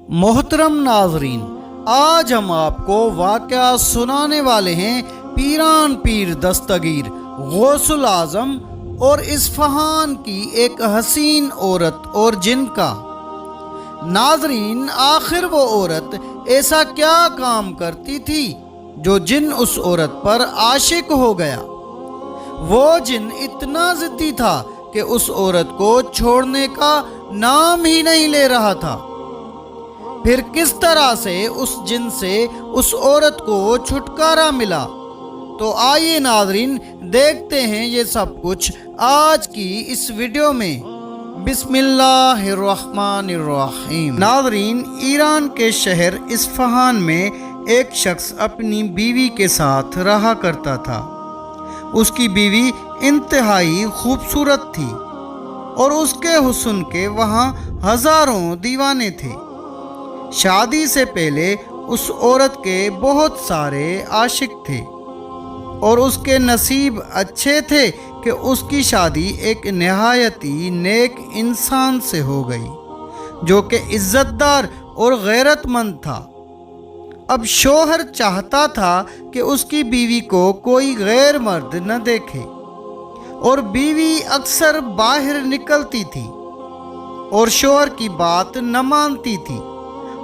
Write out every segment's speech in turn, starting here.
मोहतरम नाजरीन, आज हम आपको वाक़या सुनाने वाले हैं पीरान पीर दस्तगीर गौसुल आज़म और इस्फहान की एक हसीन औरत और जिन का। नाजरीन, आखिर वो औरत ऐसा क्या काम करती थी जो जिन उस औरत पर आशिक हो गया। वो जिन इतना ज़िद्दी था कि उस औरत को छोड़ने का नाम ही नहीं ले रहा था। फिर किस तरह से उस जिन से उस औरत को छुटकारा मिला, तो आइए नाजरीन देखते हैं ये सब कुछ आज की इस वीडियो में। बिस्मिल्लाहिर्रहमानिर्रहीम। नाजरीन, ईरान के शहर इस्फहान में एक शख्स अपनी बीवी के साथ रहा करता था। उसकी बीवी इंतहाई खूबसूरत थी और उसके हुस्न के वहाँ हज़ारों दीवाने थे। शादी से पहले उस औरत के बहुत सारे आशिक थे और उसके नसीब अच्छे थे कि उसकी शादी एक नहायती नेक इंसान से हो गई जो कि इज़्ज़तदार और गैरतमंद था। अब शोहर चाहता था कि उसकी बीवी को कोई गैर मर्द न देखे और बीवी अक्सर बाहर निकलती थी और शोहर की बात न मानती थी।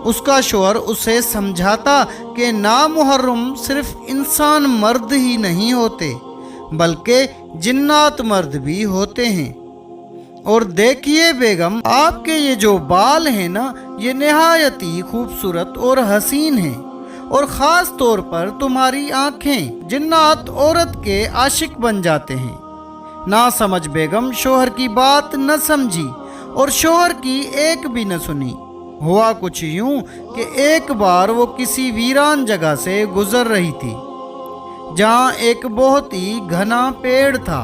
उसका शोहर उसे समझाता कि नामुहर्रम सिर्फ इंसान मर्द ही नहीं होते बल्कि जिन्नात मर्द भी होते हैं। और देखिए बेगम, आपके ये जो बाल हैं ना, ये नहायती खूबसूरत और हसीन हैं और ख़ास तौर पर तुम्हारी आँखें जिन्नात औरत के आशिक बन जाते हैं। ना समझ बेगम शोहर की बात न समझी और शोहर की एक भी न सुनी। हुआ कुछ यूं कि एक बार वो किसी वीरान जगह से गुजर रही थी जहां एक बहुत ही घना पेड़ था।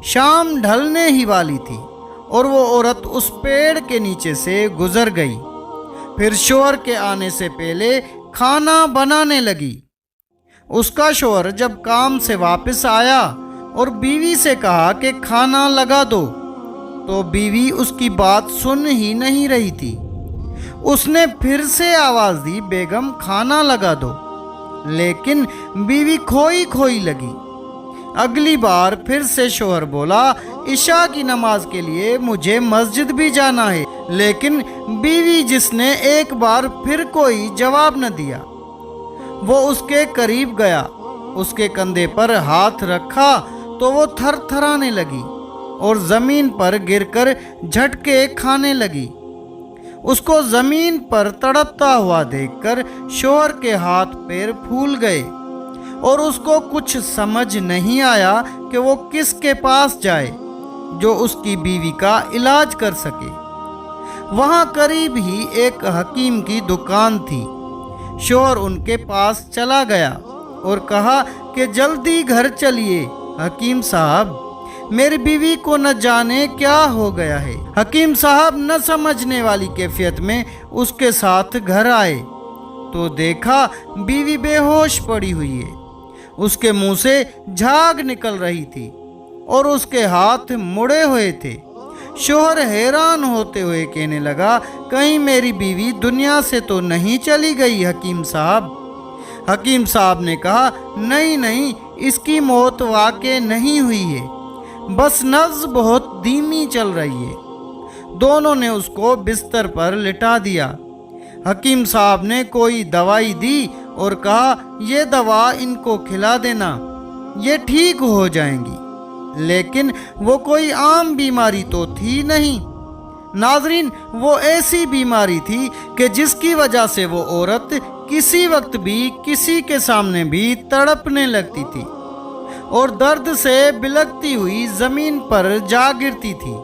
शाम ढलने ही वाली थी और वो औरत उस पेड़ के नीचे से गुजर गई। फिर शोहर के आने से पहले खाना बनाने लगी। उसका शोहर जब काम से वापस आया और बीवी से कहा कि खाना लगा दो, तो बीवी उसकी बात सुन ही नहीं रही थी। उसने फिर से आवाज़ दी, बेगम खाना लगा दो, लेकिन बीवी खोई खोई लगी। अगली बार फिर से शोहर बोला, इशा की नमाज के लिए मुझे मस्जिद भी जाना है, लेकिन बीवी जिसने एक बार फिर कोई जवाब न दिया। वो उसके करीब गया, उसके कंधे पर हाथ रखा तो वो थरथराने लगी और ज़मीन पर गिरकर झटके खाने लगी। उसको ज़मीन पर तड़पता हुआ देखकर शोहर के हाथ पैर फूल गए और उसको कुछ समझ नहीं आया कि वो किसके पास जाए जो उसकी बीवी का इलाज कर सके। वहाँ करीब ही एक हकीम की दुकान थी। शोहर उनके पास चला गया और कहा कि जल्दी घर चलिए हकीम साहब, मेरी बीवी को न जाने क्या हो गया है। हकीम साहब न समझने वाली कैफियत में उसके साथ घर आए तो देखा बीवी बेहोश पड़ी हुई है। उसके मुंह से झाग निकल रही थी और उसके हाथ मुड़े हुए थे। शोहर हैरान होते हुए कहने लगा, कहीं मेरी बीवी दुनिया से तो नहीं चली गई हकीम साहब। हकीम साहब ने कहा, नहीं नहीं, इसकी मौत वाक़ई नहीं हुई है, बस नब्ज़ बहुत धीमी चल रही है। दोनों ने उसको बिस्तर पर लिटा दिया। हकीम साहब ने कोई दवाई दी और कहा, ये दवा इनको खिला देना, ये ठीक हो जाएंगी। लेकिन वो कोई आम बीमारी तो थी नहीं। नाजरीन, वो ऐसी बीमारी थी कि जिसकी वजह से वो औरत किसी वक्त भी किसी के सामने भी तड़पने लगती थी और दर्द से बिलखती हुई ज़मीन पर जा गिरती थी।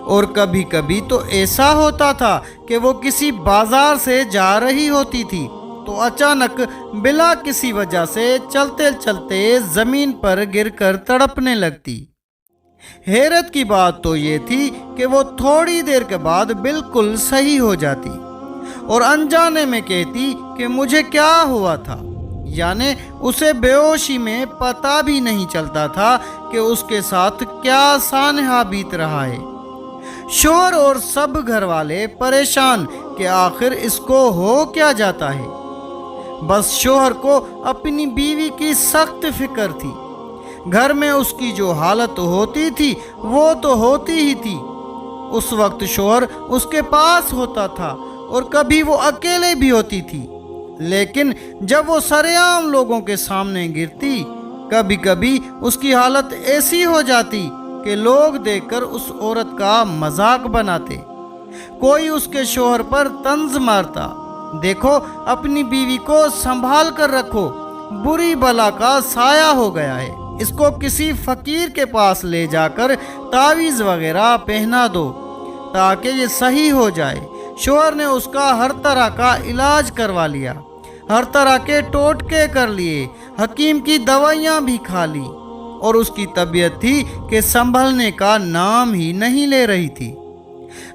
और कभी कभी तो ऐसा होता था कि वो किसी बाजार से जा रही होती थी तो अचानक बिला किसी वजह से चलते चलते ज़मीन पर गिरकर तड़पने लगती। हैरत की बात तो ये थी कि वो थोड़ी देर के बाद बिल्कुल सही हो जाती और अनजाने में कहती कि मुझे क्या हुआ था। यानी उसे बेहोशी में पता भी नहीं चलता था कि उसके साथ क्या सानहा बीत रहा है। शोहर और सब घर वाले परेशान कि आखिर इसको हो क्या जाता है। बस शोहर को अपनी बीवी की सख्त फिक्र थी। घर में उसकी जो हालत होती थी वो तो होती ही थी। उस वक्त शोहर उसके पास होता था और कभी वो अकेले भी होती थी, लेकिन जब वो सरेआम लोगों के सामने गिरती, कभी कभी उसकी हालत ऐसी हो जाती कि लोग देखकर उस औरत का मजाक बनाते। कोई उसके शोहर पर तंज मारता, देखो अपनी बीवी को संभाल कर रखो, बुरी बला का साया हो गया है, इसको किसी फकीर के पास ले जाकर तावीज़ वगैरह पहना दो ताकि ये सही हो जाए। शोहर ने उसका हर तरह का इलाज करवा लिया, हर तरह के टोटके कर लिए, हकीम की दवाइयाँ भी खा ली, और उसकी तबीयत थी कि संभलने का नाम ही नहीं ले रही थी।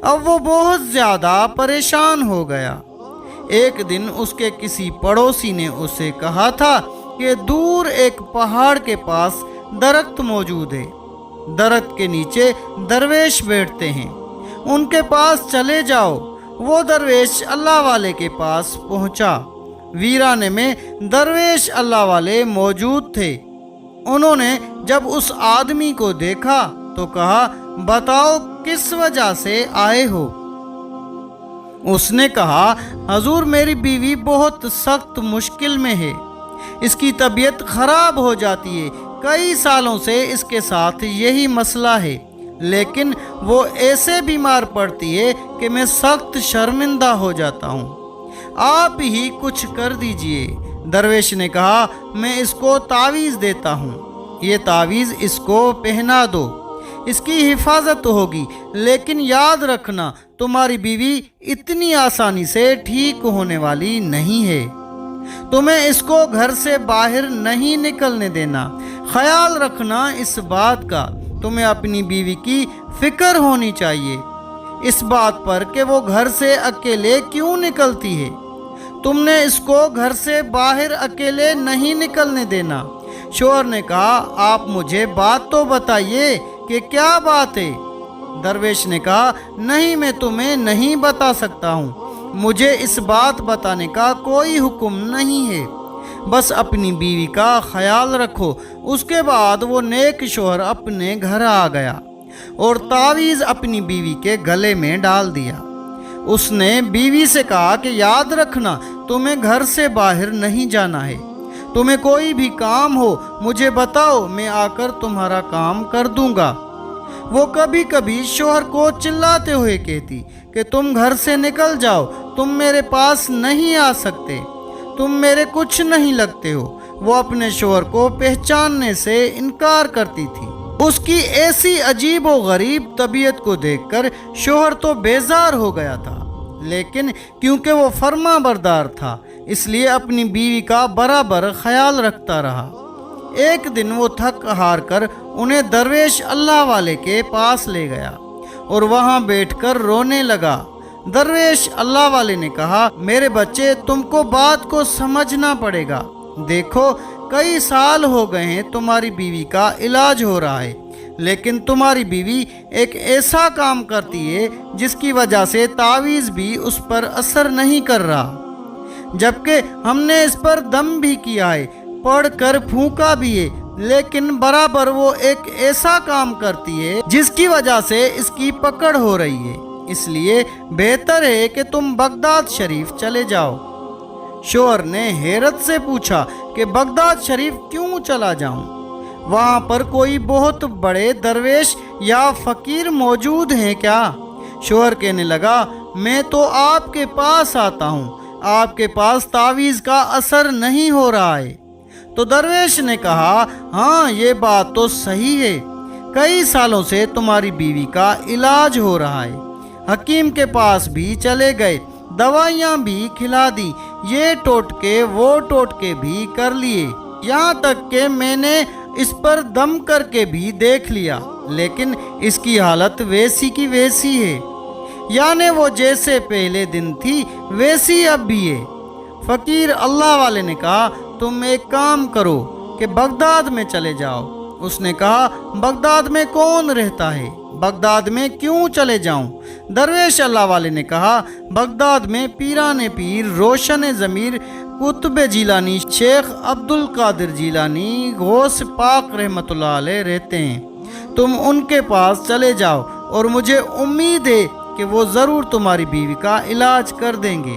अब वो बहुत ज़्यादा परेशान हो गया। एक दिन उसके किसी पड़ोसी ने उसे कहा था कि दूर एक पहाड़ के पास दरख्त मौजूद है, दरख्त के नीचे दरवेश बैठते हैं, उनके पास चले जाओ। वो दरवेश अल्लाह वाले के पास पहुंचा। वीराने में दरवेश अल्लाह वाले मौजूद थे। उन्होंने जब उस आदमी को देखा तो कहा, बताओ किस वजह से आए हो। उसने कहा, हजूर मेरी बीवी बहुत सख्त मुश्किल में है, इसकी तबीयत खराब हो जाती है, कई सालों से इसके साथ यही मसला है, लेकिन वो ऐसे बीमार पड़ती है कि मैं सख्त शर्मिंदा हो जाता हूँ, आप ही कुछ कर दीजिए। दरवेश ने कहा, मैं इसको तावीज़ देता हूँ, ये तावीज़ इसको पहना दो, इसकी हिफाजत होगी, लेकिन याद रखना तुम्हारी बीवी इतनी आसानी से ठीक होने वाली नहीं है, तुम्हें इसको घर से बाहर नहीं निकलने देना। ख्याल रखना इस बात का, तुम्हें अपनी बीवी की फिक्र होनी चाहिए, इस बात पर कि वो घर से अकेले क्यों निकलती है, तुमने इसको घर से बाहर अकेले नहीं निकलने देना। शोहर ने कहा, आप मुझे बात तो बताइए कि क्या बात है। दरवेश ने कहा, नहीं मैं तुम्हें नहीं बता सकता हूँ, मुझे इस बात बताने का कोई हुक्म नहीं है, बस अपनी बीवी का ख्याल रखो। उसके बाद वो नेक शोहर अपने घर आ गया और तावीज़ अपनी बीवी के गले में डाल दिया। उसने बीवी से कहा कि याद रखना तुम्हें घर से बाहर नहीं जाना है, तुम्हें कोई भी काम हो मुझे बताओ, मैं आकर तुम्हारा काम कर दूंगा। वो कभी कभी शोहर को चिल्लाते हुए कहती कि तुम घर से निकल जाओ, तुम मेरे पास नहीं आ सकते, तुम मेरे कुछ नहीं लगते हो। वो अपने शोहर को पहचानने से इनकार करती थी। उसकी ऐसी अजीब व गरीब तबीयत को देखकर शोहर तो बेजार हो गया था, लेकिन क्योंकि वो फर्मा बरदार था इसलिए अपनी बीवी का बराबर ख्याल रखता रहा। एक दिन वो थक हार कर उन्हें दरवेश अल्लाह वाले के पास ले गया और वहाँ बैठकर रोने लगा। दरवेश अल्लाह वाले ने कहा, मेरे बच्चे तुमको बात को समझना पड़ेगा, देखो कई साल हो गए हैं तुम्हारी बीवी का इलाज हो रहा है, लेकिन तुम्हारी बीवी एक ऐसा काम करती है जिसकी वजह से तावीज़ भी उस पर असर नहीं कर रहा, जबकि हमने इस पर दम भी किया है, पढ़कर फूंका भी है, लेकिन बराबर वो एक ऐसा काम करती है जिसकी वजह से इसकी पकड़ हो रही है, इसलिए बेहतर है कि तुम बगदाद शरीफ चले जाओ। शोहर ने हैरत से पूछा कि बगदाद शरीफ क्यों चला जाऊं? वहाँ पर कोई बहुत बड़े दरवेश या फकीर मौजूद हैं क्या? शोहर कहने लगा, मैं तो आपके पास आता हूँ, आपके पास तावीज़ का असर नहीं हो रहा है। तो दरवेश ने कहा, हाँ ये बात तो सही है, कई सालों से तुम्हारी बीवी का इलाज हो रहा है, हकीम के पास भी चले गए, दवाइयाँ भी खिला दी, ये टोटके वो टोटके भी कर लिए, यहाँ तक कि मैंने इस पर दम करके भी देख लिया, लेकिन इसकी हालत वैसी की वैसी है, यानी वो जैसे पहले दिन थी वैसी अब भी है। फकीर अल्लाह वाले ने कहा, तुम एक काम करो कि बगदाद में चले जाओ। उसने कहा, बगदाद में कौन रहता है? बगदाद में क्यों चले जाऊं? दरवेश अल्लाह वाले ने कहा, बगदाद में पीरान पीर, रोशन ज़मीर, कुतुब जिलानी, शेख अब्दुल कादिर जिलानी, गौस पाक रहमतुल्लाह अलैह रहते हैं। तुम उनके पास चले जाओ और मुझे उम्मीद है कि वो ज़रूर तुम्हारी बीवी का इलाज कर देंगे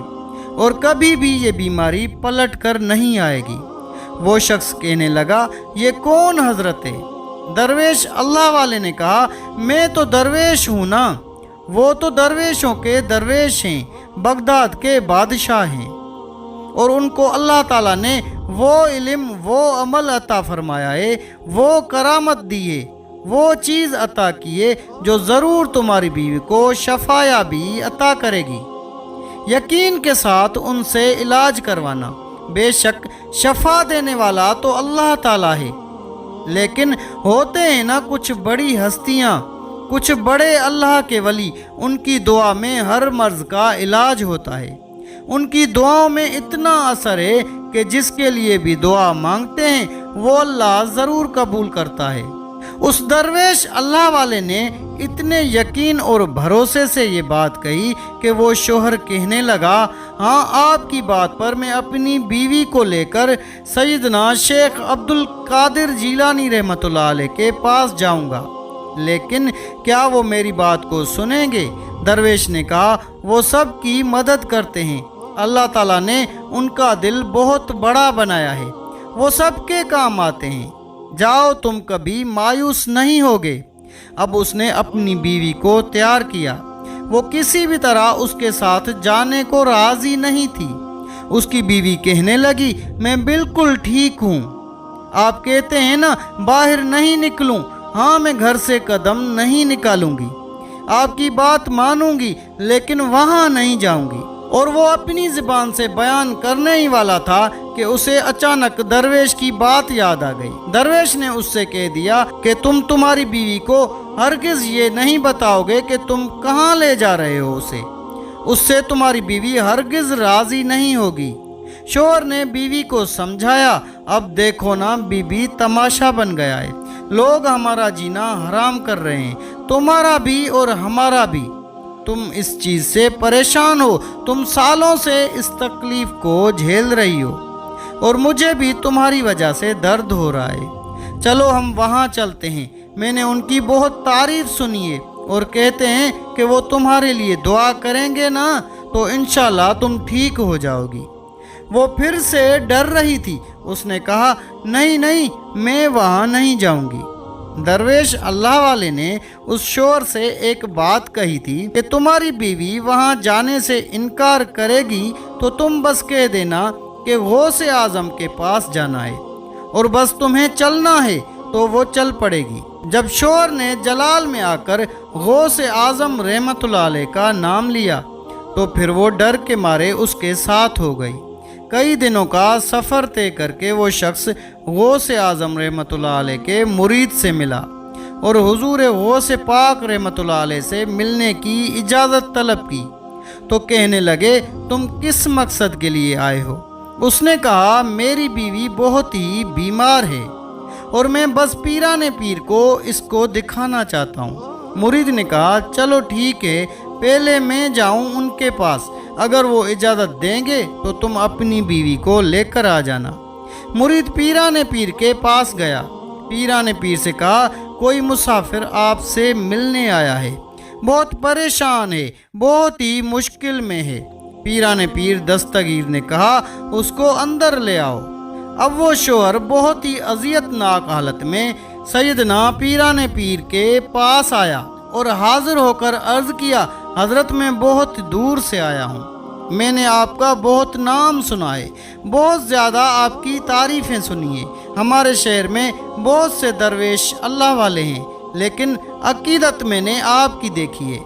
और कभी भी ये बीमारी पलट कर नहीं आएगी। वो शख्स कहने लगा, ये कौन हज़रत है? दरवेश अल्लाह वाले ने कहा, मैं तो दरवेश हूँ ना। वो तो दरवेशों के दरवेश हैं, बगदाद के बादशाह हैं, और उनको अल्लाह ताला ने वो इल्म, वो अमल अता फरमाया है, वो करामत दी है, वो चीज़ अता की है जो ज़रूर तुम्हारी बीवी को शफायाबी अता करेगी। यकीन के साथ उनसे इलाज करवाना। बेशक शफा देने वाला तो अल्लाह ताला है, लेकिन होते हैं ना कुछ बड़ी हस्तियाँ, कुछ बड़े अल्लाह के वली, उनकी दुआ में हर मर्ज़ का इलाज होता है। उनकी दुआओं में इतना असर है कि जिसके लिए भी दुआ मांगते हैं वो अल्लाह ज़रूर कबूल करता है। उस दरवेश अल्लाह वाले ने इतने यकीन और भरोसे से ये बात कही कि वो शोहर कहने लगा, हाँ, आपकी बात पर मैं अपनी बीवी को लेकर सैयदना शेख अब्दुल कादिर जिलानी रहमतुल्लाह अलैह के पास जाऊंगा, लेकिन क्या वो मेरी बात को सुनेंगे? दरवेश ने कहा, वो सब की मदद करते हैं, अल्लाह ताला ने उनका दिल बहुत बड़ा बनाया है, वो सबके काम आते हैं। जाओ, तुम कभी मायूस नहीं होगे। अब उसने अपनी बीवी को तैयार किया। वो किसी भी तरह उसके साथ जाने को राज़ी नहीं थी। उसकी बीवी कहने लगी, मैं बिल्कुल ठीक हूँ। आप कहते हैं ना बाहर नहीं निकलूँ, हाँ, मैं घर से कदम नहीं निकालूंगी, आपकी बात मानूंगी, लेकिन वहाँ नहीं जाऊंगी। और वो अपनी ज़बान से बयान करने ही वाला था कि उसे अचानक दरवेश की बात याद आ गई। दरवेश ने उससे कह दिया कि तुम तुम्हारी बीवी को हरगिज़ ये नहीं बताओगे कि तुम कहाँ ले जा रहे हो उसे, उससे तुम्हारी बीवी हरगिज़ राज़ी नहीं होगी। शोहर ने बीवी को समझाया, अब देखो ना बीबी, तमाशा बन गया है, लोग हमारा जीना हराम कर रहे हैं, तुम्हारा भी और हमारा भी। तुम इस चीज़ से परेशान हो, तुम सालों से इस तकलीफ़ को झेल रही हो और मुझे भी तुम्हारी वजह से दर्द हो रहा है। चलो हम वहाँ चलते हैं, मैंने उनकी बहुत तारीफ़ सुनी है और कहते हैं कि वो तुम्हारे लिए दुआ करेंगे ना, तो इंशाल्लाह तुम ठीक हो जाओगी। वो फिर से डर रही थी। उसने कहा, नहीं नहीं, मैं वहाँ नहीं जाऊँगी। दरवेश अल्लाह वाले ने उस शोहर से एक बात कही थी कि तुम्हारी बीवी वहाँ जाने से इनकार करेगी तो तुम बस कह देना कि गौसे आज़म के पास जाना है और बस तुम्हें चलना है, तो वो चल पड़ेगी। जब शोहर ने जलाल में आकर गौसे आज़म रहमतुल्लाह अलैह का नाम लिया तो फिर वो डर के मारे उसके साथ हो गई। कई दिनों का सफ़र तय करके वो शख्स गौसे आज़म रहमतुल्लाह अलैह के मुरीद से मिला और हुजूर गौसे पाक रहमतुल्लाह अलैह से मिलने की इजाज़त तलब की। तो कहने लगे, तुम किस मकसद के लिए आए हो? उसने कहा, मेरी बीवी बहुत ही बीमार है और मैं बस पीराने पीर को इसको दिखाना चाहता हूँ। मुरीद ने कहा, चलो ठीक है, पहले मैं जाऊँ उनके पास, अगर वो इजाज़त देंगे तो तुम अपनी बीवी को लेकर आ जाना। मुरीद पीराने पीर के पास गया। पीराने पीर से कहा, कोई मुसाफिर आपसे मिलने आया है, बहुत परेशान है, बहुत ही मुश्किल में है। पीराने पीर दस्तगीर ने कहा, उसको अंदर ले आओ। अब वो शोहर बहुत ही अज़ियतनाक हालत में सैयदना पीराने पीर के पास आया और हाजिर होकर अर्ज़ किया, हज़रत मैं बहुत दूर से आया हूँ, मैंने आपका बहुत नाम सुना है, बहुत ज़्यादा आपकी तारीफ़ें सुनी है। हमारे शहर में बहुत से दरवेश अल्लाह वाले हैं, लेकिन अकीदत मैंने आपकी देखी है,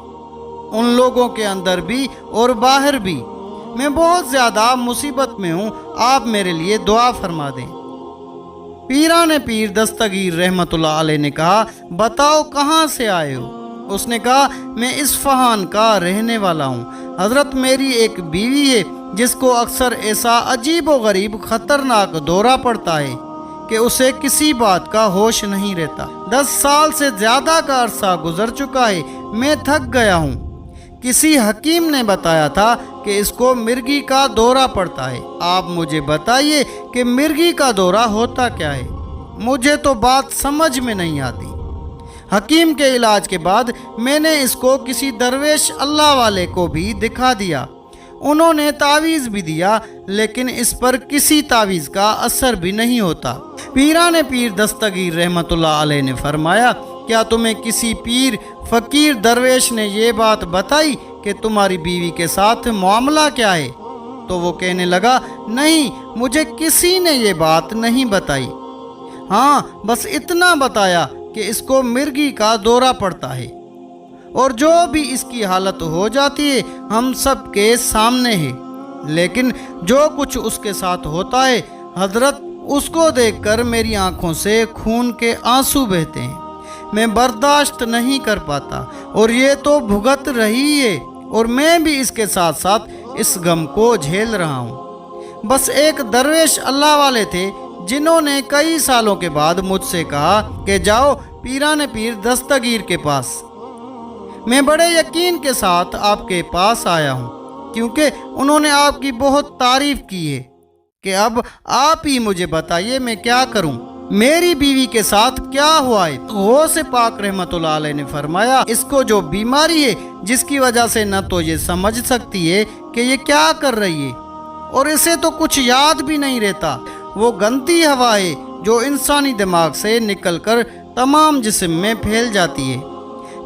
उन लोगों के अंदर भी और बाहर भी। मैं बहुत ज़्यादा मुसीबत में हूँ, आप मेरे लिए दुआ फरमा दें। पीराने पीर दस्तगीर रहमतुल्लाह अलैह ने कहा, बताओ कहाँ से आए हो? उसने कहा, मैं इस्फहान का रहने वाला हूँ। हज़रत मेरी एक बीवी है जिसको अक्सर ऐसा अजीब व गरीब ख़तरनाक दौरा पड़ता है کہ اسے کسی بات کا ہوش نہیں رہتا۔ 10 سال سے زیادہ کا عرصہ گزر چکا ہے، میں تھک گیا ہوں۔ کسی حکیم نے بتایا تھا کہ اس کو مرگی کا دورہ پڑتا ہے۔ آپ مجھے بتائیے کہ مرگی کا دورہ ہوتا کیا ہے؟ مجھے تو بات سمجھ میں نہیں آتی۔ حکیم کے علاج کے بعد میں نے اس کو کسی درویش اللہ والے کو بھی دکھا دیا۔ انہوں نے تعویذ بھی دیا، لیکن اس پر کسی تعویذ کا اثر بھی نہیں ہوتا۔ پیران پیر دستگیر رحمۃ اللہ علیہ نے فرمایا، کیا تمہیں کسی پیر فقیر درویش نے یہ بات بتائی کہ تمہاری بیوی کے ساتھ معاملہ کیا ہے؟ تو وہ کہنے لگا، نہیں، مجھے کسی نے یہ بات نہیں بتائی۔ ہاں، بس اتنا بتایا کہ اس کو مرگی کا دورہ پڑتا ہے، اور جو بھی اس کی حالت ہو جاتی ہے ہم سب کے سامنے ہے، لیکن جو کچھ اس کے ساتھ ہوتا ہے حضرت، اس کو دیکھ کر میری آنکھوں سے خون کے آنسو بہتے ہیں۔ میں برداشت نہیں کر پاتا، اور یہ تو بھگت رہی ہے، اور میں بھی اس کے ساتھ ساتھ اس غم کو جھیل رہا ہوں۔ بس ایک درویش اللہ والے تھے جنہوں نے کئی سالوں کے بعد مجھ سے کہا کہ جاؤ پیران پیر دستگیر کے پاس۔ میں بڑے یقین کے ساتھ آپ کے پاس آیا ہوں، کیونکہ انہوں نے آپ کی بہت تعریف کی ہے کہ اب آپ ہی مجھے بتائیے میں کیا کروں، میری بیوی کے ساتھ کیا ہوا ہے؟ غوث پاک رحمۃ اللہ علیہ نے فرمایا، اس کو جو بیماری ہے جس کی وجہ سے نہ تو یہ سمجھ سکتی ہے کہ یہ کیا کر رہی ہے، اور اسے تو کچھ یاد بھی نہیں رہتا، وہ گندی ہوا ہے جو انسانی دماغ سے نکل کر تمام جسم میں پھیل جاتی ہے،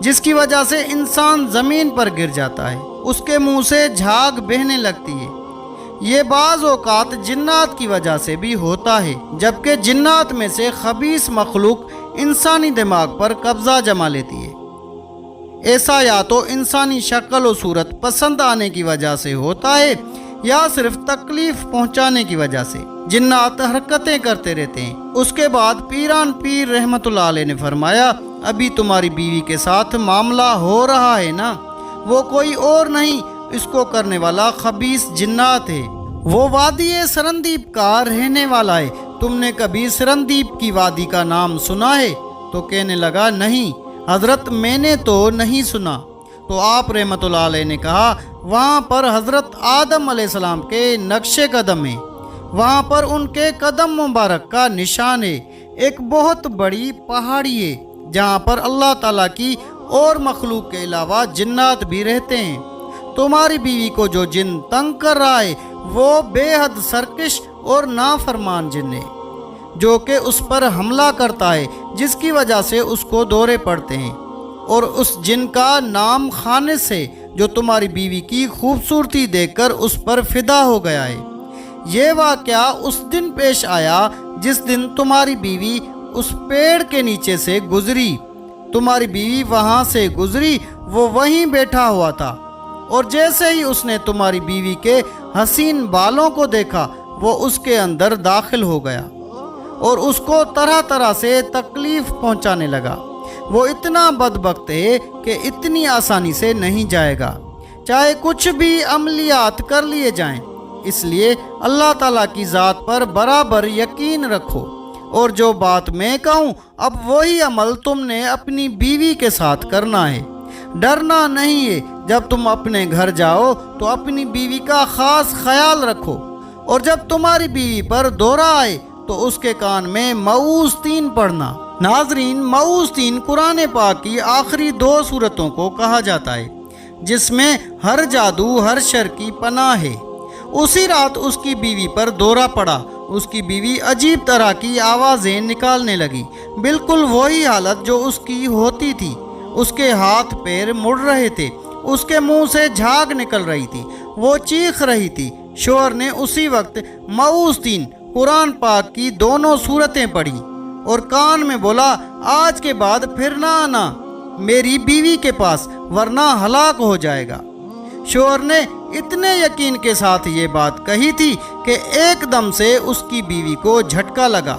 جس کی وجہ سے انسان زمین پر گر جاتا ہے، اس کے منہ سے جھاگ بہنے لگتی ہے۔ یہ بعض اوقات جنات کی وجہ سے بھی ہوتا ہے، جبکہ جنات میں سے خبیث مخلوق انسانی دماغ پر قبضہ جما لیتی ہے۔ ایسا یا تو انسانی شکل و صورت پسند آنے کی وجہ سے ہوتا ہے، یا صرف تکلیف پہنچانے کی وجہ سے۔ جنات حرکتیں کرتے رہتے ہیں۔ اس کے بعد پیران پیر رحمۃ اللہ علیہ نے فرمایا، ابھی تمہاری بیوی کے ساتھ معاملہ ہو رہا ہے نا، وہ کوئی اور نہیں، اس کو کرنے والا خبیث جنات ہے۔ وہ وادی سرندیپ کا رہنے والا ہے۔ تم نے کبھی سرندیپ کی وادی کا نام سنا ہے؟ تو کہنے لگا، نہیں حضرت، میں نے تو نہیں سنا۔ تو آپ رحمۃ اللہ علیہ نے کہا، وہاں پر حضرت آدم علیہ السلام کے نقش قدم ہیں، وہاں پر ان کے قدم مبارک کا نشان ہے۔ ایک بہت بڑی پہاڑی ہے جہاں پر اللہ تعالیٰ کی اور مخلوق کے علاوہ جنات بھی رہتے ہیں۔ تمہاری بیوی کو جو جن تنگ کر رہا ہے وہ بے حد سرکش اور نافرمان جن ہے، جو کہ اس پر حملہ کرتا ہے، جس کی وجہ سے اس کو دورے پڑتے ہیں، اور اس جن کا نام خانس ہے، جو تمہاری بیوی کی خوبصورتی دیکھ کر اس پر فدا ہو گیا ہے۔ یہ واقعہ اس دن پیش آیا جس دن تمہاری بیوی اس پیڑ کے نیچے سے گزری۔ تمہاری بیوی وہاں سے گزری، وہ وہیں بیٹھا ہوا تھا، اور جیسے ہی اس نے تمہاری بیوی کے حسین بالوں کو دیکھا، وہ اس کے اندر داخل ہو گیا اور اس کو طرح طرح سے تکلیف پہنچانے لگا۔ وہ اتنا بدبخت ہے کہ اتنی آسانی سے نہیں جائے گا، چاہے کچھ بھی عملیات کر لیے جائیں۔ اس لیے اللہ تعالیٰ کی ذات پر برابر یقین رکھو، اور جو بات میں کہوں اب وہی عمل تم نے اپنی بیوی کے ساتھ کرنا ہے۔ ڈرنا نہیں ہے۔ جب تم اپنے گھر جاؤ تو اپنی بیوی کا خاص خیال رکھو، اور جب تمہاری بیوی پر دورہ آئے تو اس کے کان میں معوذ 3 پڑھنا۔ ناظرین، معوذ 3 قرآن پاک کی آخری 2 سورتوں کو کہا جاتا ہے، جس میں ہر جادو، ہر شر کی پناہ ہے۔ اسی رات اس کی بیوی پر دورہ پڑا۔ اس کی بیوی عجیب طرح کی آوازیں نکالنے لگی، بالکل وہی حالت جو اس کی ہوتی تھی۔ اس کے ہاتھ پیر مڑ رہے تھے، اس کے منہ سے جھاگ نکل رہی تھی، وہ چیخ رہی تھی۔ شوہر نے اسی وقت معوذ 3 قرآن پاک کی دونوں سورتیں پڑھی اور کان میں بولا، آج کے بعد پھر نہ آنا میری بیوی کے پاس، ورنہ ہلاک ہو جائے گا۔ شوہر نے اتنے یقین کے ساتھ یہ بات کہی تھی کہ ایک دم سے اس کی بیوی کو جھٹکا لگا،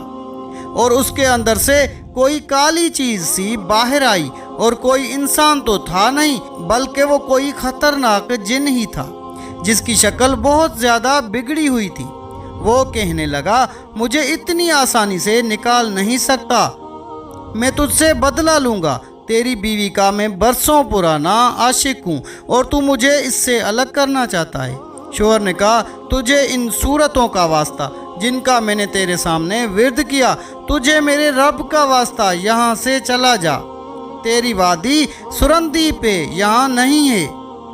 اور اس کے اندر سے کوئی کالی چیز سی باہر آئی، اور کوئی انسان تو تھا نہیں، بلکہ وہ کوئی خطرناک جن ہی تھا، جس کی شکل بہت زیادہ بگڑی ہوئی تھی۔ وہ کہنے لگا مجھے اتنی آسانی سے نکال نہیں سکتا، میں تجھ سے بدلہ لوں گا، تیری بیوی کا میں برسوں پرانا عاشق ہوں اور تو مجھے اس سے الگ کرنا چاہتا ہے۔ شوہر نے کہا تجھے ان صورتوں کا واسطہ جن کا میں نے تیرے سامنے ورد کیا، تجھے میرے رب کا واسطہ یہاں سے چلا جا، تیری وادی سرندی پہ یہاں نہیں ہے،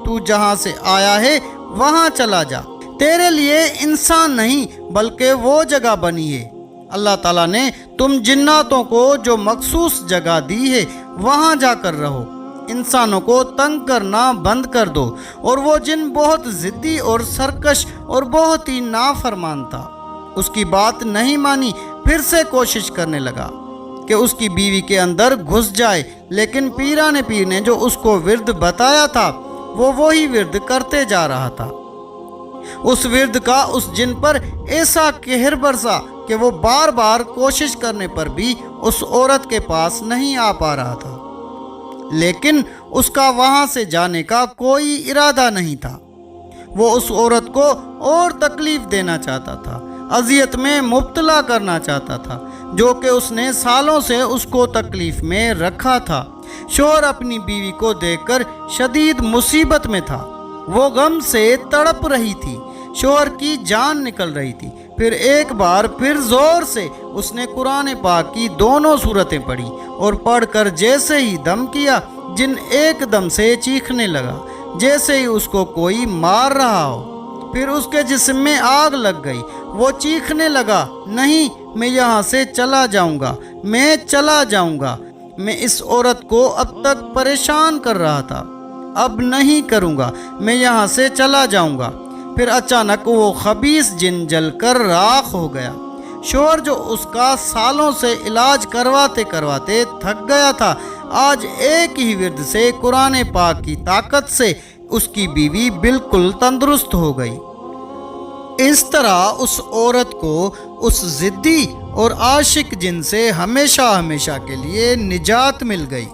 تو جہاں سے آیا ہے وہاں چلا جا، تیرے لیے انسان نہیں بلکہ وہ جگہ بنی ہے، اللہ تعالیٰ نے تم جناتوں کو جو مخصوص جگہ دی ہے وہاں جا کر رہو، انسانوں کو تنگ کرنا بند کر دو، اور وہ جن بہت ضدی اور سرکش اور بہت ہی نافرمان تھا، اس کی بات نہیں مانی، پھر سے کوشش کرنے لگا کہ اس کی بیوی کے اندر گھس جائے، لیکن پیران پیر نے جو اس کو ورد بتایا تھا وہ وہی ورد کرتے جا رہا تھا۔ اس ورد کا اس جن پر ایسا قہر برسا کہ وہ بار بار کوشش کرنے پر بھی اس عورت کے پاس نہیں آ پا رہا تھا، لیکن اس کا وہاں سے جانے کا کوئی ارادہ نہیں تھا۔ وہ اس عورت کو اور تکلیف دینا چاہتا تھا، اذیت میں مبتلا کرنا چاہتا تھا، جو کہ اس نے سالوں سے اس کو تکلیف میں رکھا تھا۔ شوہر اپنی بیوی کو دیکھ کر شدید مصیبت میں تھا، وہ غم سے تڑپ رہی تھی، شوہر کی جان نکل رہی تھی۔ پھر ایک بار پھر زور سے اس نے قرآن پاک کی دونوں صورتیں پڑھی اور پڑھ کر جیسے ہی دم کیا، جن ایک دم سے چیخنے لگا جیسے ہی اس کو کوئی مار رہا ہو۔ پھر اس کے جسم میں آگ لگ گئی، وہ چیخنے لگا نہیں، میں یہاں سے چلا جاؤں گا، میں چلا جاؤں گا، میں اس عورت کو اب تک پریشان کر رہا تھا، اب نہیں کروں گا، میں یہاں سے چلا جاؤں گا۔ پھر اچانک وہ خبیث جن جل کر راکھ ہو گیا۔ شوہر جو اس کا سالوں سے علاج کرواتے کرواتے تھک گیا تھا، آج ایک ہی ورد سے قرآن پاک کی طاقت سے اس کی بیوی بالکل تندرست ہو گئی۔ اس طرح اس عورت کو اس ضدی اور عاشق جن سے ہمیشہ ہمیشہ کے لیے نجات مل گئی۔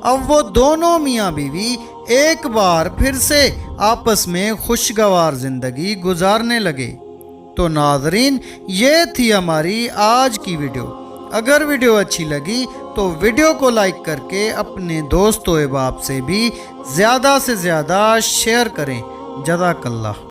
اب وہ دونوں میاں بیوی ایک بار پھر سے آپس میں خوشگوار زندگی گزارنے لگے۔ تو ناظرین، یہ تھی ہماری آج کی ویڈیو۔ اگر ویڈیو اچھی لگی تو ویڈیو کو لائک کر کے اپنے دوست و احباب سے بھی زیادہ سے زیادہ شیئر کریں۔ جزاک اللہ۔